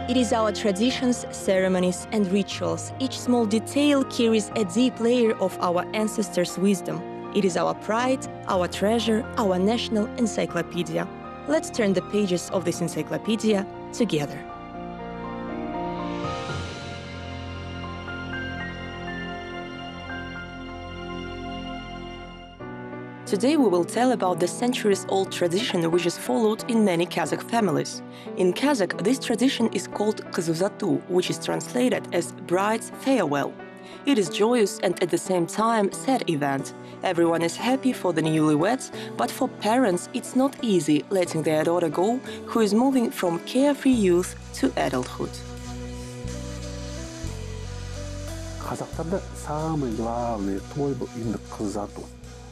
It is our traditions, ceremonies, and rituals. Each small detail carries a deep layer of our ancestors' wisdom. It is our pride, our treasure, our national encyclopedia. Let's turn the pages of this encyclopedia together. Today we will tell about the centuries-old tradition which is followed in many Kazakh families. In Kazakh, this tradition is called Kazusa, which is translated as bride's farewell. It is joyous and at the same time sad event. Everyone is happy for the newlyweds, but for parents it's not easy letting their daughter go, who is moving from carefree youth to adulthood. Казахстанда самый главный той был именно Kazusa.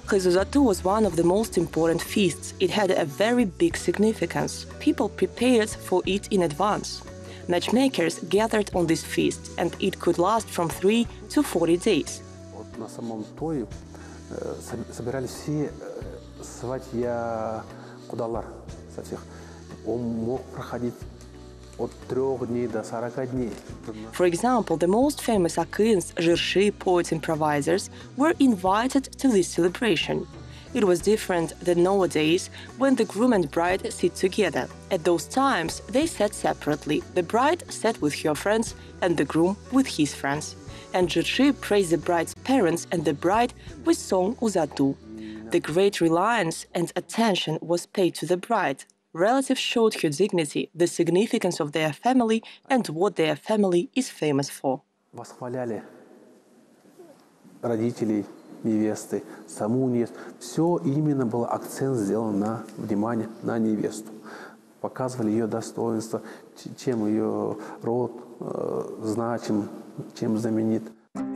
Kazusa was one of the most important feasts. It had a very big significance. People prepared for it in advance. Matchmakers gathered on this feast, and it could last from 3 to 40 days. На самом тое собирались все сватья, кудалар со всех. Он мог проходить от 3 дней до 40 дней. For example, the most famous akins, жирши, poet-improvisers, were invited to this celebration. It was different than nowadays, when the groom and bride sit together. At those times, they sat separately. The bride sat with her friends and the groom with his friends. And жирши praised the bride's parents and the bride with song Uzatu. The great reliance and attention was paid to the bride. Relatives showed her dignity, the significance of their family, and what their family is famous for. Восхваляли родителей невесты, саму невесту. Все именно был акцент сделан на внимание на невесту. Показывали ее достоинство, чем ее род значим, чем знаменит.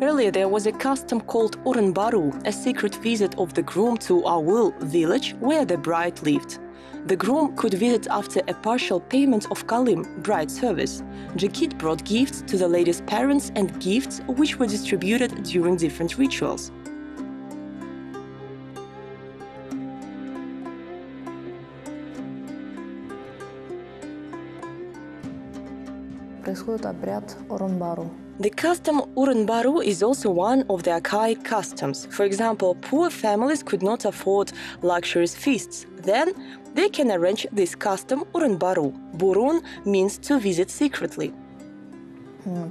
Earlier there was a custom called Orun Baru, a secret visit of the groom to Awul village where the bride lived. The groom could visit after a partial payment of kalim, bride service. Jikit brought gifts to the lady's parents and gifts which were distributed during different rituals. Происходит обряд Orun Baru. The custom Orun Baru is also one of the archaic customs. For example, poor families could not afford luxurious feasts. Then they can arrange this custom Orun Baru. Burun means to visit secretly.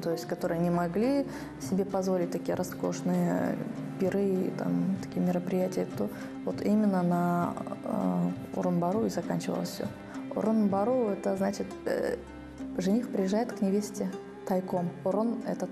То есть, которые не могли себе позволить такие роскошные пиры, там, такие мероприятия, то вот именно на Orun Baru и заканчивалось все. Orun Baru это значит жених приезжает к невесте тайком. Урон – это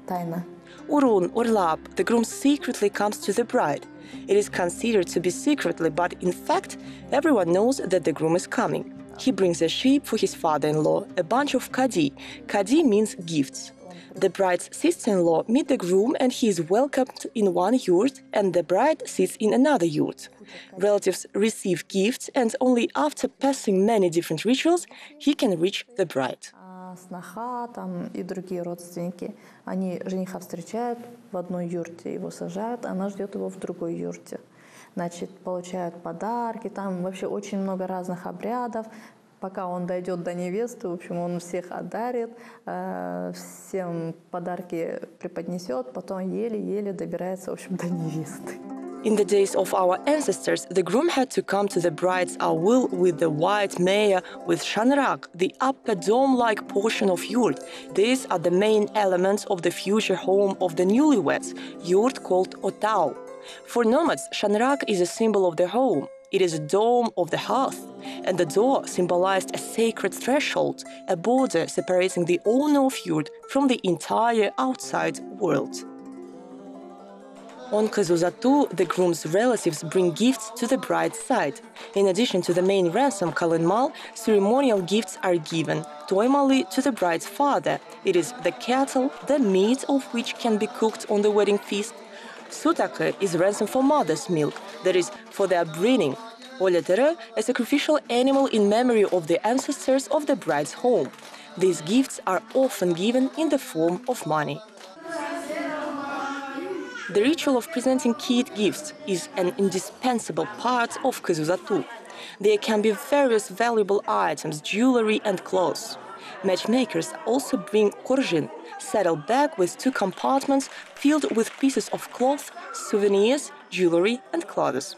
тайна. Urun or lap, the groom secretly comes to the bride. It is considered to be secretly, but in fact, everyone knows that the groom is coming. He brings a sheep for his father-in-law, a bunch of kadi. Kadi means gifts. The bride's sister-in-law meets the groom and he is welcomed in one yurt, and the bride sits in another yurt. Relatives receive gifts, and only after passing many different rituals, he can reach the bride. Сноха там, и другие родственники, они жениха встречают в одной юрте, его сажают, она ждет его в другой юрте. Значит, получают подарки, там вообще очень много разных обрядов. Пока он дойдет до невесты, в общем, он всех одарит, всем подарки преподнесет, потом еле-еле добирается, в общем, до невесты. In the days of our ancestors, the groom had to come to the bride's awul with the white maya with shanrak, the upper dome-like portion of yurt. These are the main elements of the future home of the newlyweds, yurt called otao. For nomads, shanrak is a symbol of their home. It is a dome of the hearth, and the door symbolized a sacred threshold, a border separating the owner of yurt from the entire outside world. On Kazusa, the groom's relatives bring gifts to the bride's side. In addition to the main ransom kalinmal, ceremonial gifts are given. Toimali to the bride's father. It is the cattle, the meat of which can be cooked on the wedding feast. Sutake is ransom for mother's milk, that is, for their breeding. Oletere, a sacrificial animal in memory of the ancestors of the bride's home. These gifts are often given in the form of money. The ritual of presenting kid gifts is an indispensable part of Kazusa. There can be various valuable items, jewelry and clothes. Matchmakers also bring korjin, saddle bag with 2 compartments filled with pieces of cloth, souvenirs, jewelry and clothes.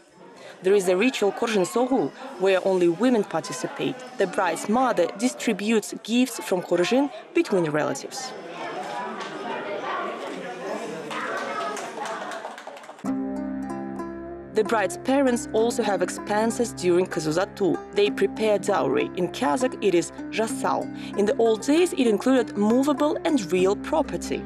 There is a ritual korjin sogu, where only women participate. The bride's mother distributes gifts from korjin between relatives. The bride's parents also have expenses during Kazusa too. They prepare dowry. In Kazakh, it is jasal. In the old days, it included movable and real property.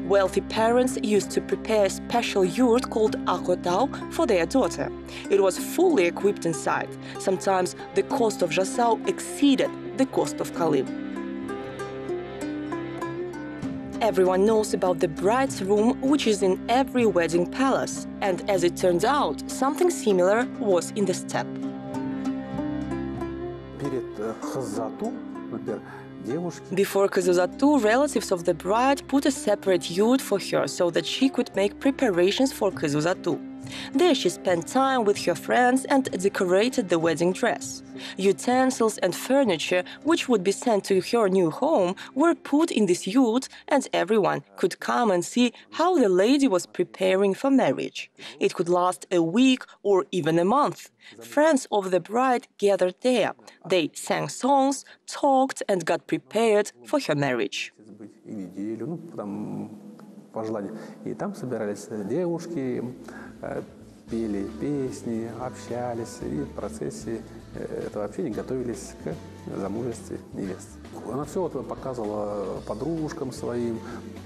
Wealthy parents used to prepare a special yurt called akhotau for their daughter. It was fully equipped inside. Sometimes the cost of jasal exceeded the cost of kalim. Everyone knows about the bride's room, which is in every wedding palace. And as it turned out, something similar was in the steppe. Before Kazusa, relatives of the bride put a separate yurt for her so that she could make preparations for Kazusa. There she spent time with her friends and decorated the wedding dress. Utensils and furniture, which would be sent to her new home, were put in this yurt, and everyone could come and see how the lady was preparing for marriage. It could last a week or even a month. Friends of the bride gathered there. They sang songs, talked, and got prepared for her marriage. И там собирались девушки, пели песни, общались, и в процессе этого общения готовились к замужеству невесты. Она все это показывала подружкам своим.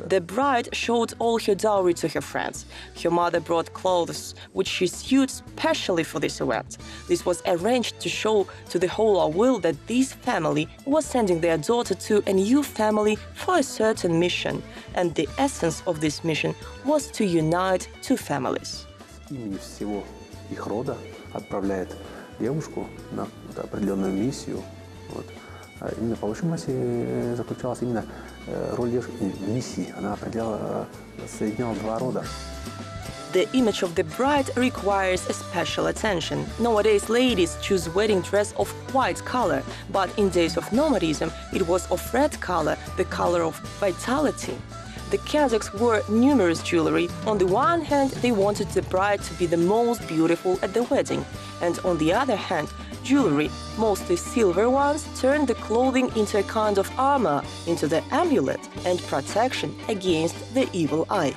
The bride showed all her dowry to her friends. Her mother brought clothes, which she sewed specially for this event. This was arranged to show to the whole world that this family was sending their daughter to a new family for a certain mission, and the essence of this mission was to unite 2 families. Имени всего их рода отправляет девушку на определенную миссию. Именно по высшей массе заключалась именно роль девушки в миссии. Она соединяла 2 рода. The image of the bride requires a special attention. Nowadays, ladies choose wedding dress of white color, but in days of nomadism, it was of red color, the color of vitality. The Kazakhs wore numerous jewelry. On the one hand, they wanted the bride to be the most beautiful at the wedding, and on the other hand, jewelry, mostly silver ones, turned the clothing into a kind of armor, into the amulet and protection against the evil eye.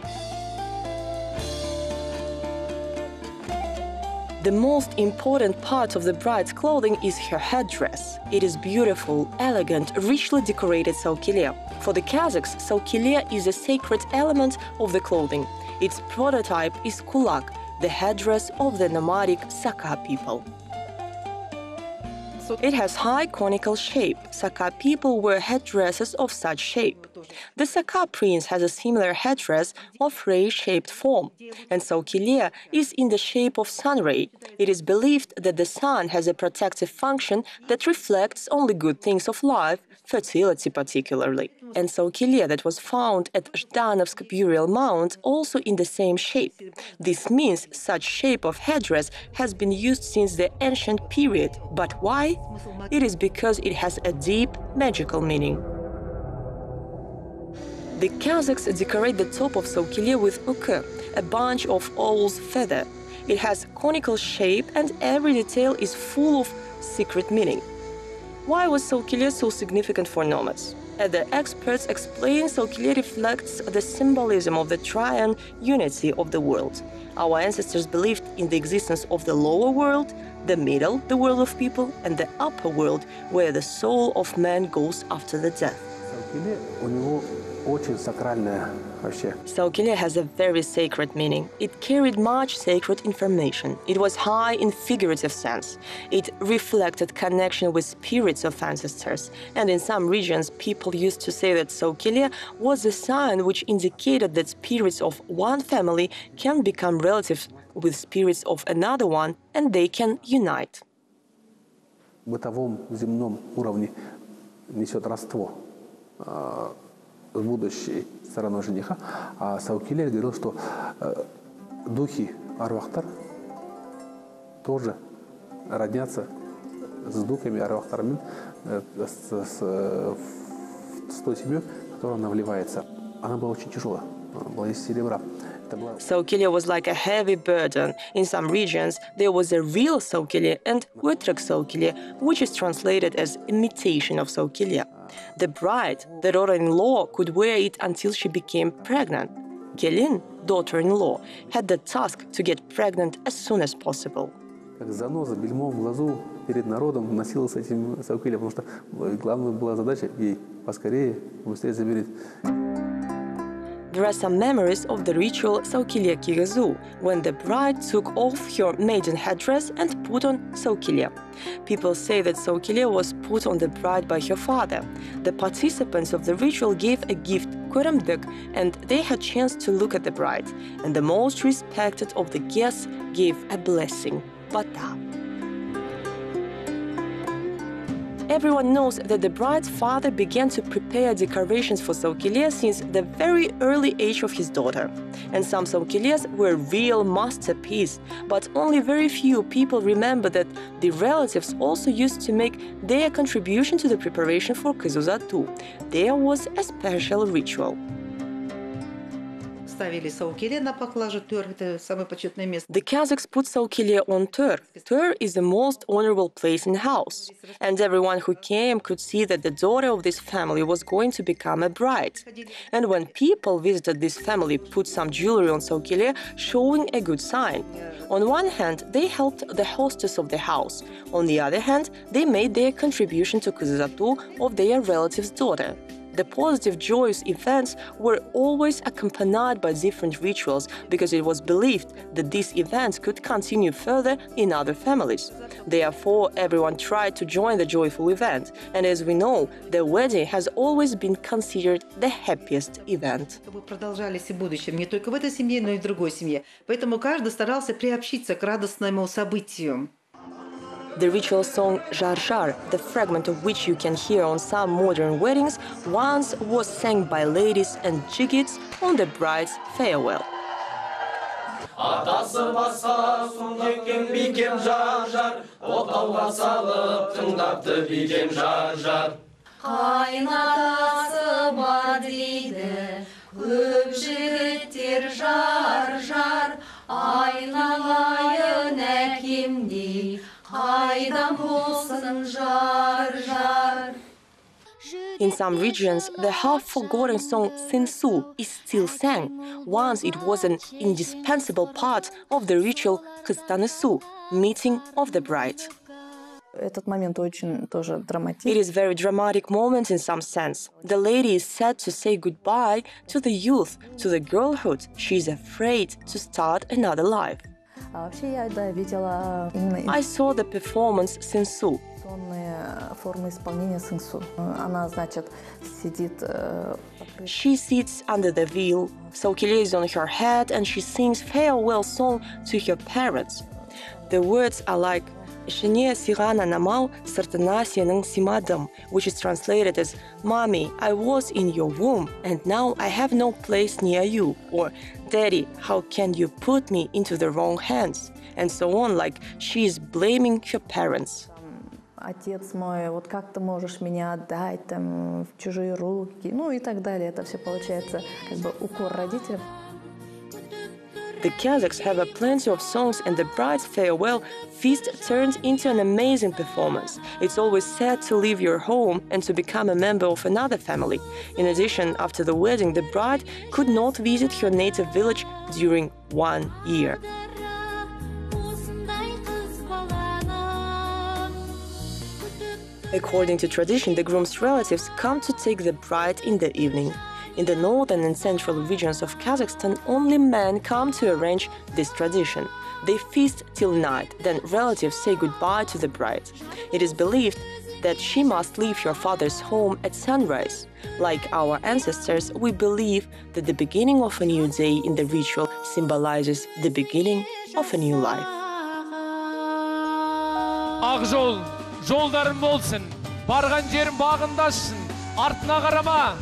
The most important part of the bride's clothing is her headdress. It is beautiful, elegant, richly decorated saukilia. For the Kazakhs, saukilia is a sacred element of the clothing. Its prototype is kulak, the headdress of the nomadic Saka people. It has high conical shape. Saka people wear headdresses of such shape. The Saka prince has a similar headdress of ray-shaped form, and saukilia is in the shape of sun ray. It is believed that the sun has a protective function that reflects only good things of life, fertility particularly. And saukilia that was found at Zhdanovsk burial mound also in the same shape. This means such shape of headdress has been used since the ancient period. But why? It is because it has a deep magical meaning. The Kazakhs decorate the top of saukilia with uke, a bunch of owl's feather. It has conical shape and every detail is full of secret meaning. Why was saukilia so significant for nomads? As the experts explain, saukilia reflects the symbolism of the triune unity of the world. Our ancestors believed in the existence of the lower world, the middle, the world of people, and the upper world, where the soul of man goes after the death. Saukilia has a very sacred meaning. It carried much sacred information. It was high in figurative sense. It reflected connection with spirits of ancestors. And in some regions, people used to say that saukilia was a sign which indicated that spirits of one family can become relatives with spirits of another one, and they can unite. В бытовом земном уровне несет родство с будущей стороной жениха, а Саукилия говорил, что духи арвахтар тоже роднятся с духами арвахтарами в с той семьей, в которую она вливается. Она была очень тяжелая, она была из серебра. Saukilya was like a heavy burden. In some regions, there was a real saukilya and Utrecht saukilya, which is translated as imitation of saukilya. The bride, the daughter-in-law, could wear it until she became pregnant. Gelin, daughter-in-law, had the task to get pregnant as soon as possible. Как заноза, бельмо в глазу перед народом носила с этим saukilya, потому что главная была задача ей поскорее, быстрее забереть. There are some memories of the ritual saukilya kigazu, when the bride took off her maiden headdress and put on saukilya. People say that saukilya was put on the bride by her father. The participants of the ritual gave a gift, kurambek, and they had chance to look at the bride. And the most respected of the guests gave a blessing, bata. Everyone knows that the bride's father began to prepare decorations for saukilya since the very early age of his daughter. And some saukilyas were real masterpieces, but only very few people remember that the relatives also used to make their contribution to the preparation for Kazusa too. There was a special ritual. The Kazakhs put saukilya on tur. Tur is the most honorable place in the house. And everyone who came could see that the daughter of this family was going to become a bride. And when people visited this family, put some jewelry on saukilya, showing a good sign. On one hand, they helped the hostess of the house. On the other hand, they made their contribution to Kazusa of their relative's daughter. The positive, joyous events were always accompanied by different rituals because it was believed that these events could continue further in other families. Therefore, everyone tried to join the joyful event, and as we know, the wedding has always been considered the happiest event. Продолжались и в будущем, не только в этой семье, но и в другой семье. Поэтому каждый старался приобщиться к радостному событию. The ritual song Jar Jar, the fragment of which you can hear on some modern weddings, once was sang by ladies and jiggits on the bride's farewell. Atası basa sundakken bikem jar jar, otauga salып тыңдапты bikem jar jar. Kaynatası var deydi, көп жігіттер jar jar, aynalayın әкемдей. In some regions, the half-forgotten song Sinsu is still sang. Once it was an indispensable part of the ritual Kıstanesu, meeting of the bride. Этот момент очень тоже драматичный. It is a very dramatic moment in some sense. The lady is sad to say goodbye to the youth, to the girlhood. She is afraid to start another life. Вообще я видела именно I saw the performance Sinsu. Формы исполнения синсу. Она, значит, сидит. She sits under the veil. Saukilya is on her head, and she sings farewell song to her parents. The words are like "Ishine sirana namal sartana sieneng simadam," which is translated as "Mommy, I was in your womb, and now I have no place near you," or "Daddy, how can you put me into the wrong hands?" and so on, like she is blaming her parents. Отец мой, вот как ты можешь меня отдать там в чужие руки, ну и так далее. Это все получается как бы укор родителям. The Kazakhs have plenty of songs, and the bride's farewell feast turns into an amazing performance. It's always sad to leave your home and to become a member of another family. In addition, after the wedding, the bride could not visit her native village during 1 year. According to tradition, the groom's relatives come to take the bride in the evening. In the northern and central regions of Kazakhstan, only men come to arrange this tradition. They feast till night, then relatives say goodbye to the bride. It is believed that she must leave her father's home at sunrise. Like our ancestors, we believe that the beginning of a new day in the ritual symbolizes the beginning of a new life. Ақжол, жолдарың болсын, барған жерің бағындасың, артына қарама.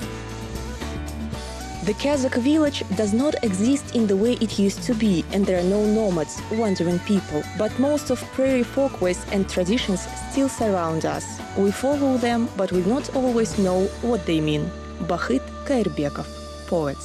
The Kazakh village does not exist in the way it used to be, and there are no nomads, wandering people, but most of prairie folkways and traditions still surround us. We follow them, but we not always know what they mean. Bahit Kairbekov, poet.